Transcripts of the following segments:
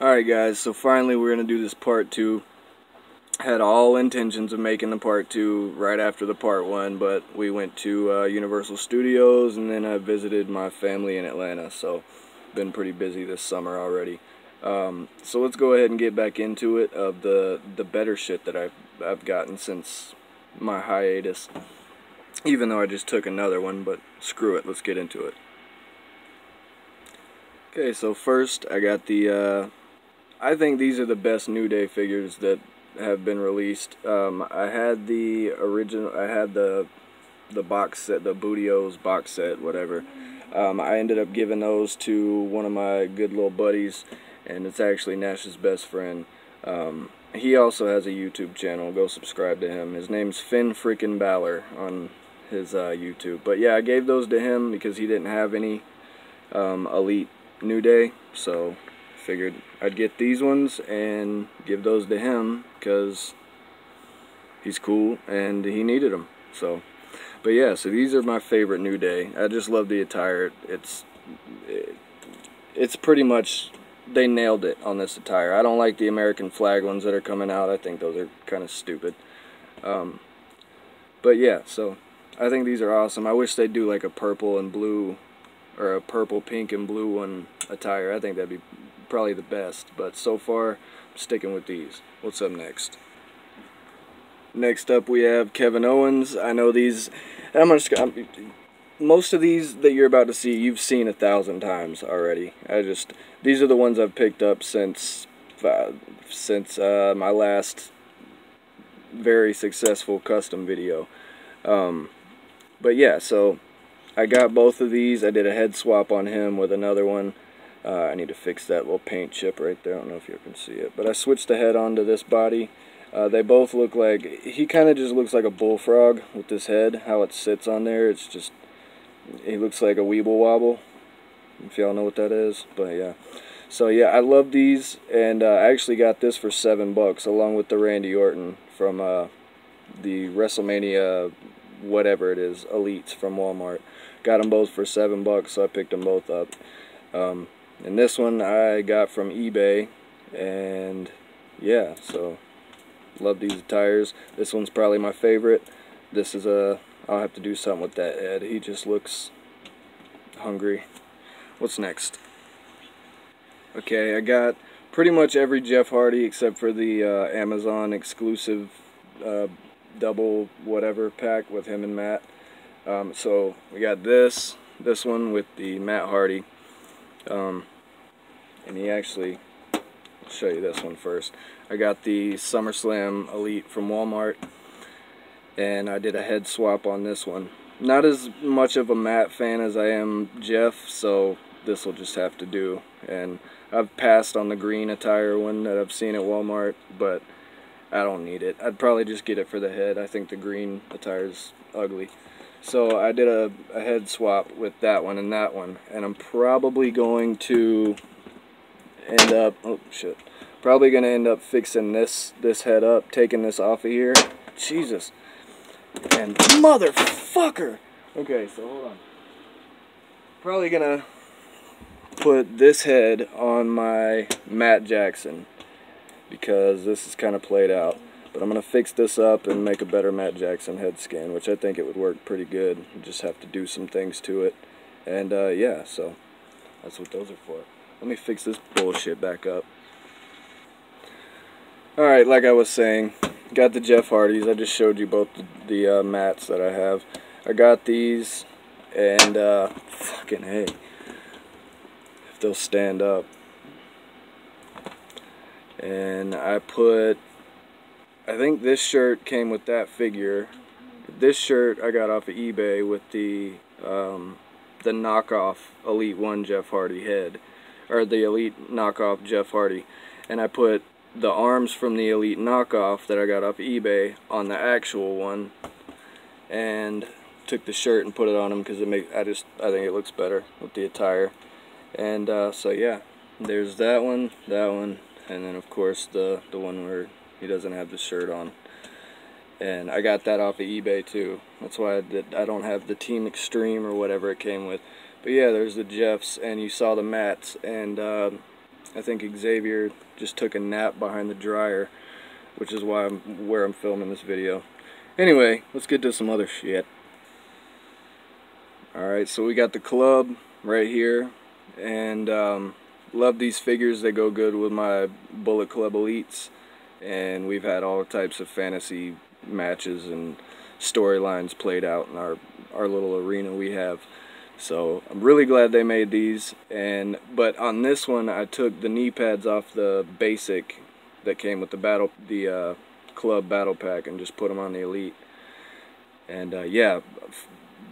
Alright guys, so finally we're going to do this part 2. Had all intentions of making the part 2 right after the part 1, but we went to Universal Studios and then I visited my family in Atlanta, so been pretty busy this summer already. So let's go ahead and get back into it, of the better shit that I've gotten since my hiatus. Even though I just took another one, but screw it, let's get into it. Okay, so first I got the I think these are the best New Day figures that have been released. I had the original, I had the box set, the Bootios box set, whatever. I ended up giving those to one of my good little buddies, and it's actually Nash's best friend. He also has a YouTube channel. Go subscribe to him. His name's Finn Frickin' Balor on his YouTube. But yeah, I gave those to him because he didn't have any Elite New Day, so figured I'd get these ones and give those to him because he's cool and he needed them. So, but yeah, so these are my favorite New Day. I just love the attire. It's pretty much, they nailed it on this attire. I don't like the American flag ones that are coming out. I think those are kind of stupid. But yeah, so I think these are awesome. I wish they'd do like a purple and blue, or a purple, pink, and blue one attire. I think that'd be probably the best, but so far I'm sticking with these. What's up next? Next up we have Kevin Owens. I know these, most of these that you're about to see, you've seen 1,000 times already. These are the ones I've picked up since my last very successful custom video. But yeah, so I got both of these. I did a head swap on him with another one. I need to fix that little paint chip right there. I don't know if you can see it. But I switched the head onto this body. They both look like, he kind of just looks like a bullfrog with this head. How it sits on there, it's just, he looks like a Weeble Wobble, if y'all know what that is. But yeah. So yeah, I love these. And I actually got this for $7 along with the Randy Orton from the WrestleMania, whatever it is, Elites from Walmart. Got them both for $7, so I picked them both up. And this one I got from eBay, and yeah, so love these attires. This one's probably my favorite. This is I'll have to do something with that head. He just looks hungry. What's next? Okay, I got pretty much every Jeff Hardy except for the Amazon exclusive double whatever pack with him and Matt. So we got this one with the Matt Hardy. And he actually, I'll show you this one first. I got the SummerSlam Elite from Walmart, and I did a head swap on this one. Not as much of a Matt fan as I am Jeff, so this will just have to do. And I've passed on the green attire one that I've seen at Walmart, but I don't need it. I'd probably just get it for the head. I think the green attire's ugly. So I did a head swap with that one and that one, and I'm probably going to end up, oh shit, probably going to end up fixing this head up, taking this off of here. Jesus. And motherfucker! Okay, so hold on. Probably going to put this head on my Matt Jackson, because this is kind of played out. But I'm going to fix this up and make a better Matt Jackson head scan, which I think it would work pretty good. You just have to do some things to it. And yeah, so that's what those are for. Let me fix this bullshit back up. Alright, like I was saying, got the Jeff Hardys. I just showed you both the mats that I have. I got these, and fucking hey, if they'll stand up. And I think this shirt came with that figure. This shirt I got off of eBay with the knockoff Elite 1 Jeff Hardy head, or the Elite knockoff Jeff Hardy, and I put the arms from the Elite knockoff that I got off eBay on the actual one, and took the shirt and put it on him because I think it looks better with the attire. And so yeah, there's that one, and then of course the one where he doesn't have the shirt on. And I got that off of eBay too. That's why I don't have the Team Extreme or whatever it came with. But yeah, there's the Jeffs, and you saw the mats. And I think Xavier just took a nap behind the dryer, which is why I'm filming this video. Anyway, let's get to some other shit. Alright, so we got the club right here, and love these figures. They go good with my Bullet Club Elites, and we've had all types of fantasy matches and storylines played out in our little arena we have. So I'm really glad they made these. But on this one, I took the knee pads off the basic that came with the club battle pack and just put them on the Elite. And yeah,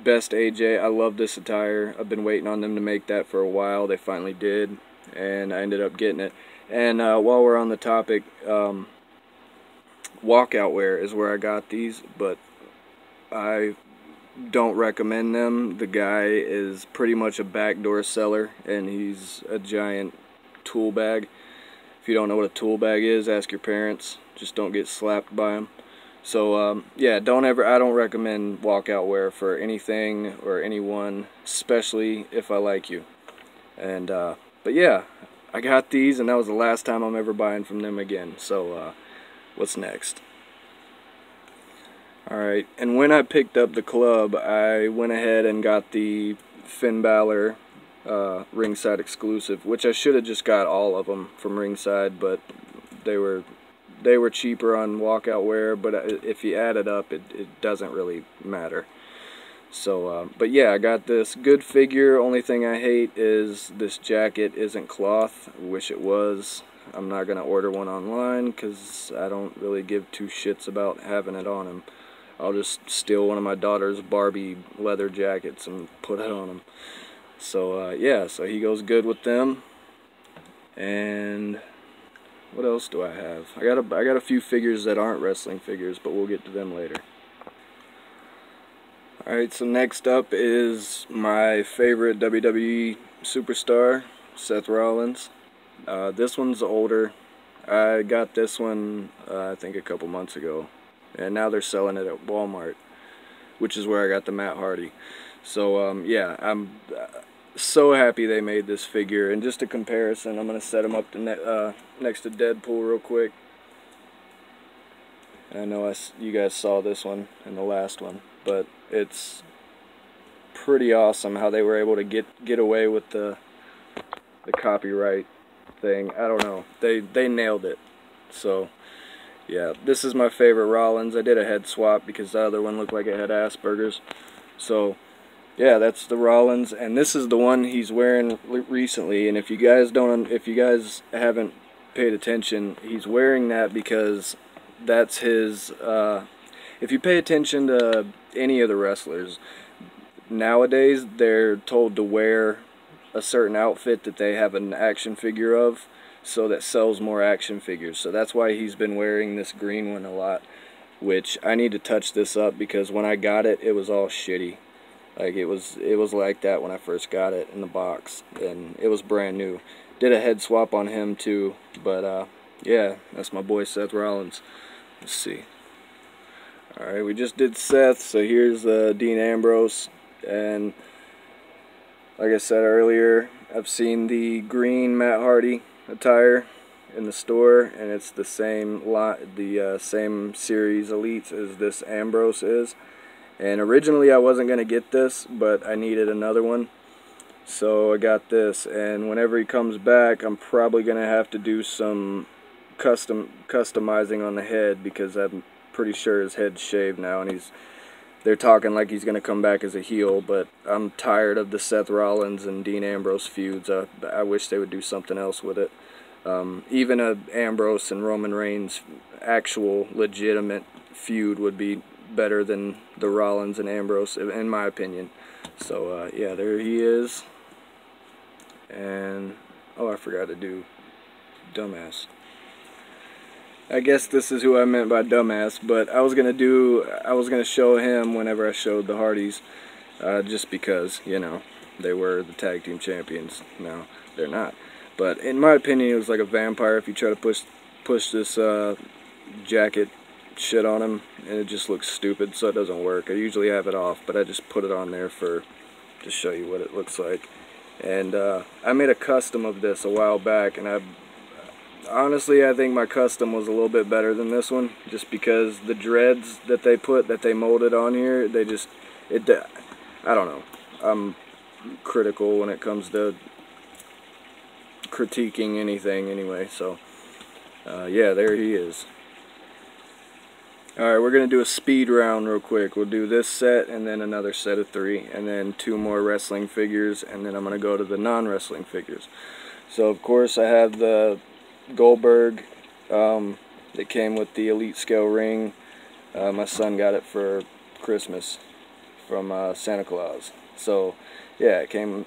best AJ. I love this attire. I've been waiting on them to make that for a while. They finally did, and I ended up getting it. And while we're on the topic, walkout wear is where I got these, but I don't recommend them. The guy is pretty much a backdoor seller, and he's a giant tool bag. If you don't know what a tool bag is, ask your parents. Just don't get slapped by them. So yeah, I don't recommend walkout wear for anything or anyone, especially if I like you. And but yeah, I got these, and that was the last time I'm ever buying from them again. So what's next? Alright, and when I picked up the club, I went ahead and got the Finn Balor ringside exclusive, which I should have just got all of them from ringside, but they were cheaper on walkout wear. But if you add it up, it doesn't really matter. So but yeah, I got this good figure. Only thing I hate is this jacket isn't cloth. I wish it was. I'm not gonna order one online because I don't really give two shits about having it on him. I'll just steal one of my daughter's Barbie leather jackets and put it on him. So yeah, so he goes good with them. And what else do I have? I got a few figures that aren't wrestling figures, but we'll get to them later. Alright, so next up is my favorite WWE superstar, Seth Rollins. This one's older. I got this one I think a couple months ago, and now they're selling it at Walmart, which is where I got the Matt Hardy. So yeah, I'm so happy they made this figure. And just a comparison, I'm going to set him up to next to Deadpool real quick. I know you guys saw this one in the last one, but it's pretty awesome how they were able to get away with the copyright thing. I don't know, they nailed it. So yeah, this is my favorite Rollins. I did a head swap because the other one looked like it had Asperger's. So yeah, that's the Rollins, and this is the one he's wearing recently. And if you guys haven't paid attention, he's wearing that because that's his. If you pay attention to any of the wrestlers nowadays, they're told to wear a certain outfit that they have an action figure of, so that sells more action figures. So that's why he's been wearing this green one a lot, which I need to touch this up because when I got it, it was all shitty. Like it was like that when I first got it in the box, and it was brand new. Did a head swap on him too, but yeah, that's my boy Seth Rollins. Let's see. Alright, we just did Seth, so here's Dean Ambrose. And like I said earlier, I've seen the green Matt Hardy attire in the store, and it's the same same series Elites as this Ambrose is. And originally I wasn't going to get this, but I needed another one, so I got this. And whenever he comes back, I'm probably going to have to do some customizing on the head, because I'm pretty sure his head's shaved now, and they're talking like he's going to come back as a heel. But I'm tired of the Seth Rollins and Dean Ambrose feuds. I wish they would do something else with it. Even a Ambrose and Roman Reigns actual legitimate feud would be better than the Rollins and Ambrose, in my opinion. So yeah, there he is. And oh, I forgot to do dumbass. I guess this is who I meant by dumbass, but I was gonna show him whenever I showed the Hardys, just because, you know, they were the tag team champions. No, they're not. But in my opinion, it was like a vampire if you try to push this jacket shit on him, and it just looks stupid, so it doesn't work. I usually have it off, but I just put it on there to show you what it looks like. And I made a custom of this a while back, and honestly, I think my custom was a little bit better than this one, just because the dreads that they molded on here, I don't know. I'm critical when it comes to critiquing anything anyway, so yeah, there he is. Alright, we're going to do a speed round real quick. We'll do this set and then another set of 3 and then 2 more wrestling figures, and then I'm going to go to the non-wrestling figures. So of course I have the Goldberg that came with the Elite Scale ring. My son got it for Christmas from Santa Claus. So yeah, I don't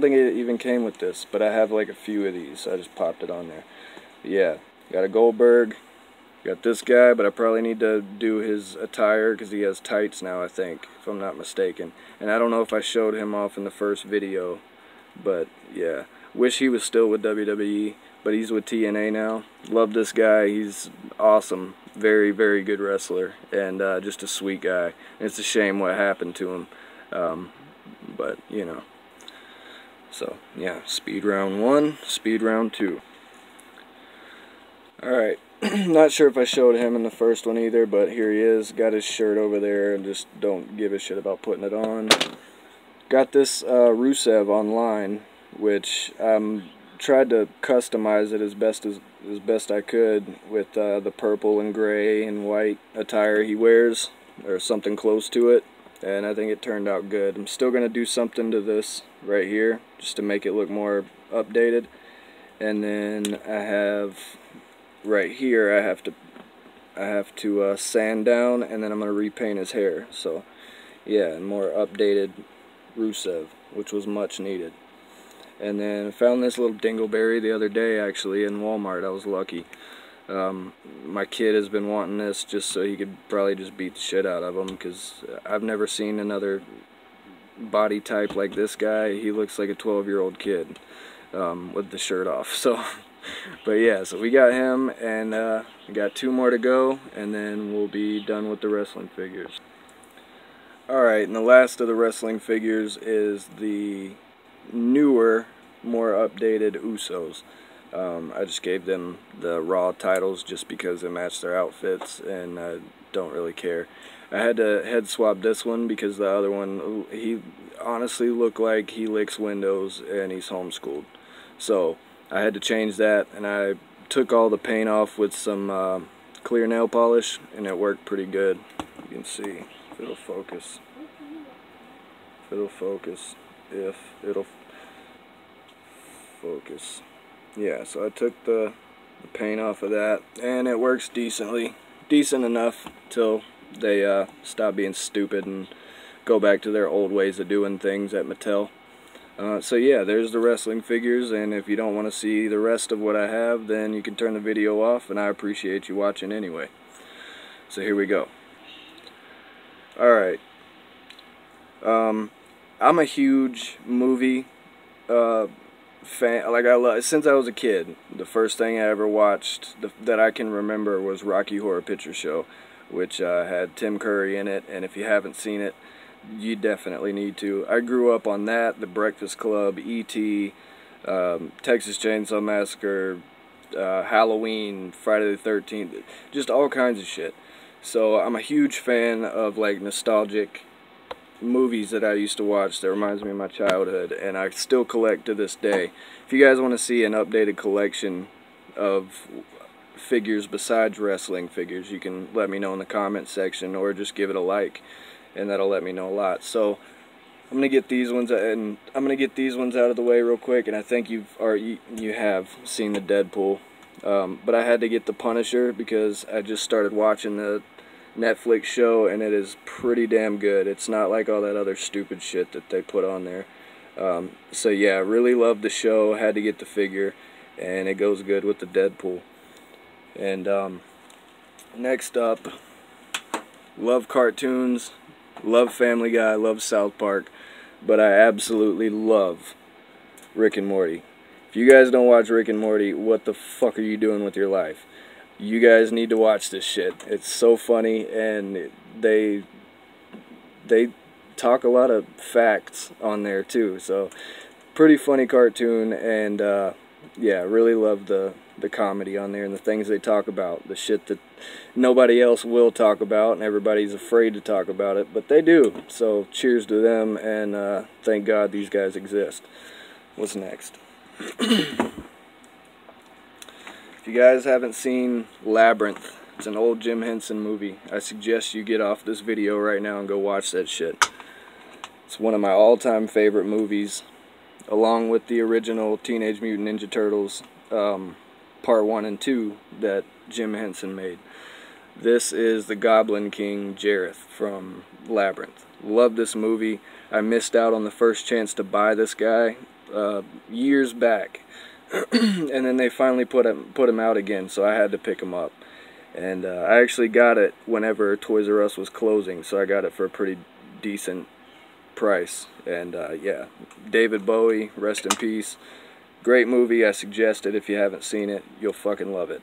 think it even came with this, but I have like a few of these, so I just popped it on there. But yeah, got a Goldberg. Got this guy, but I probably need to do his attire because he has tights now, I think, if I'm not mistaken. And I don't know if I showed him off in the first video, but yeah. Wish he was still with WWE, but he's with TNA now. Love this guy. He's awesome. Very, very good wrestler, and just a sweet guy. And it's a shame what happened to him, but, you know. So, yeah, speed round 1, speed round 2. Alright. Not sure if I showed him in the first one either, but here he is. Got his shirt over there and just don't give a shit about putting it on. Got this Rusev online, which tried to customize it as best I could with the purple and gray and white attire he wears, or something close to it, and I think it turned out good. I'm still going to do something to this right here just to make it look more updated, and then I have right here I have to sand down, and then I'm going to repaint his hair. So yeah, more updated Rusev, which was much needed. And then I found this little dingleberry the other day, actually, in Walmart. I was lucky. My kid has been wanting this just so he could probably just beat the shit out of him, because I've never seen another body type like this guy. He looks like a 12-year-old kid with the shirt off. So but yeah, so we got him, and we got 2 more to go, and then we'll be done with the wrestling figures. Alright, and the last of the wrestling figures is the newer, more updated Usos. I just gave them the Raw titles just because it matched their outfits, and I don't really care. I had to head swap this one because the other one, he honestly looked like he licks windows and he's homeschooled. So I had to change that, and I took all the paint off with some clear nail polish, and it worked pretty good. You can see if it'll focus. If it'll focus. Yeah, so I took the paint off of that, and it works decent enough till they stop being stupid and go back to their old ways of doing things at Mattel. So yeah, there's the wrestling figures, and if you don't want to see the rest of what I have, then you can turn the video off, and I appreciate you watching anyway. So here we go. Alright. I'm a huge movie fan. Like, since I was a kid, the first thing I ever watched that I can remember was Rocky Horror Picture Show, which had Tim Curry in it, and if you haven't seen it, you definitely need to. I grew up on that, The Breakfast Club, E.T., Texas Chainsaw Massacre, Halloween, Friday the 13th, just all kinds of shit. So I'm a huge fan of like nostalgic movies that I used to watch that reminds me of my childhood, and I still collect to this day. If you guys want to see an updated collection of figures besides wrestling figures, you can let me know in the comments section, or just give it a like, and that'll let me know a lot. So I'm gonna get these ones, and I'm gonna get these ones out of the way real quick. And I think you have seen the Deadpool, but I had to get the Punisher because I just started watching the Netflix show, and it is pretty damn good. It's not like all that other stupid shit that they put on there. So yeah, really loved the show. Had to get the figure, and it goes good with the Deadpool. And next up, love cartoons. Love Family Guy, love South Park, but I absolutely love Rick and Morty. If you guys don't watch Rick and Morty, what the fuck are you doing with your life? You guys need to watch this shit. It's so funny, and they talk a lot of facts on there too, so pretty funny cartoon, and yeah, really love the comedy on there and the things they talk about, the shit that nobody else will talk about and everybody's afraid to talk about it, but they do. So cheers to them, and thank God these guys exist. What's next? If you guys haven't seen Labyrinth, it's an old Jim Henson movie. I suggest you get off this video right now and go watch that shit. It's one of my all-time favorite movies, along with the original Teenage Mutant Ninja Turtles Part 1 and 2 that Jim Henson made. This is the Goblin King Jareth from Labyrinth. Love this movie. I missed out on the first chance to buy this guy years back. And then they finally put him out again, so I had to pick him up. And I actually got it whenever Toys R Us was closing, so I got it for a pretty decent price. And yeah, David Bowie, rest in peace. Great movie. I suggest it if you haven't seen it. You'll fucking love it.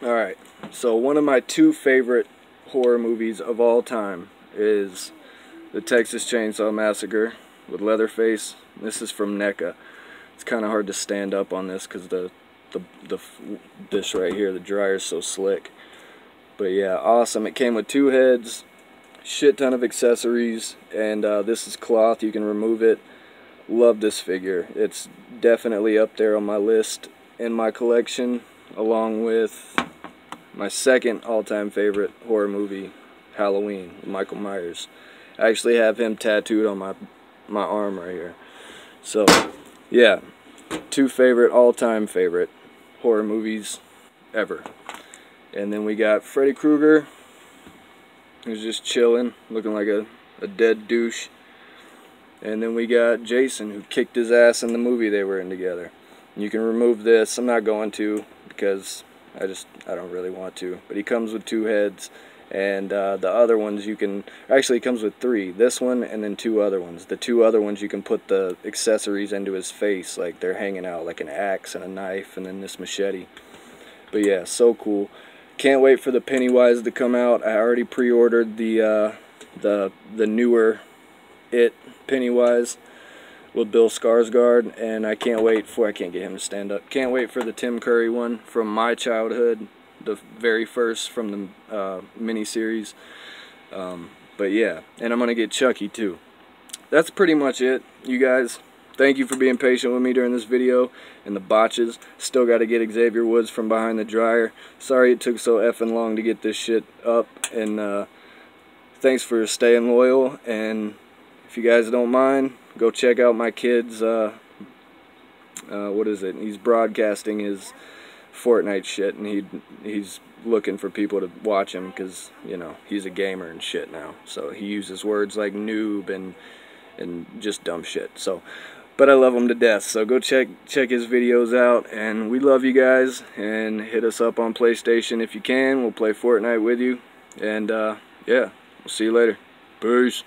Alright, so one of my two favorite horror movies of all time is the Texas Chainsaw Massacre with Leatherface. This is from NECA. It's kind of hard to stand up on this because this right here, the dryer is so slick. But yeah, awesome. It came with 2 heads, shit ton of accessories, and this is cloth. You can remove it. Love this figure. It's definitely up there on my list in my collection, along with my second all-time favorite horror movie, Halloween, Michael Myers. I actually have him tattooed on my arm right here. So, yeah, 2 favorite, all-time favorite horror movies ever. And then we got Freddy Krueger, who's just chilling, looking like a dead douche. And then we got Jason, who kicked his ass in the movie they were in together. And you can remove this. I'm not going to, because I don't really want to. But he comes with 2 heads. And the other ones you can, actually he comes with 3. This one and then 2 other ones. The 2 other ones you can put the accessories into his face, like they're hanging out, like an axe and a knife and then this machete. But yeah, so cool. Can't wait for the Pennywise to come out. I already pre-ordered the newer It Pennywise with Bill Skarsgård, and I can't wait for, I can't get him to stand up. Can't wait for the Tim Curry one from my childhood. The very first from the mini-series. But yeah, and I'm going to get Chucky too. That's pretty much it, you guys. Thank you for being patient with me during this video and the botches. Still got to get Xavier Woods from behind the dryer. Sorry it took so effing long to get this shit up. And thanks for staying loyal. And if you guys don't mind, go check out my kid's, what is it? He's broadcasting his Fortnite shit, and he's looking for people to watch him because, you know, he's a gamer and shit now. So he uses words like noob and just dumb shit. So, but I love him to death. So go check his videos out, and we love you guys. And hit us up on PlayStation if you can. We'll play Fortnite with you. And yeah, we'll see you later. Peace.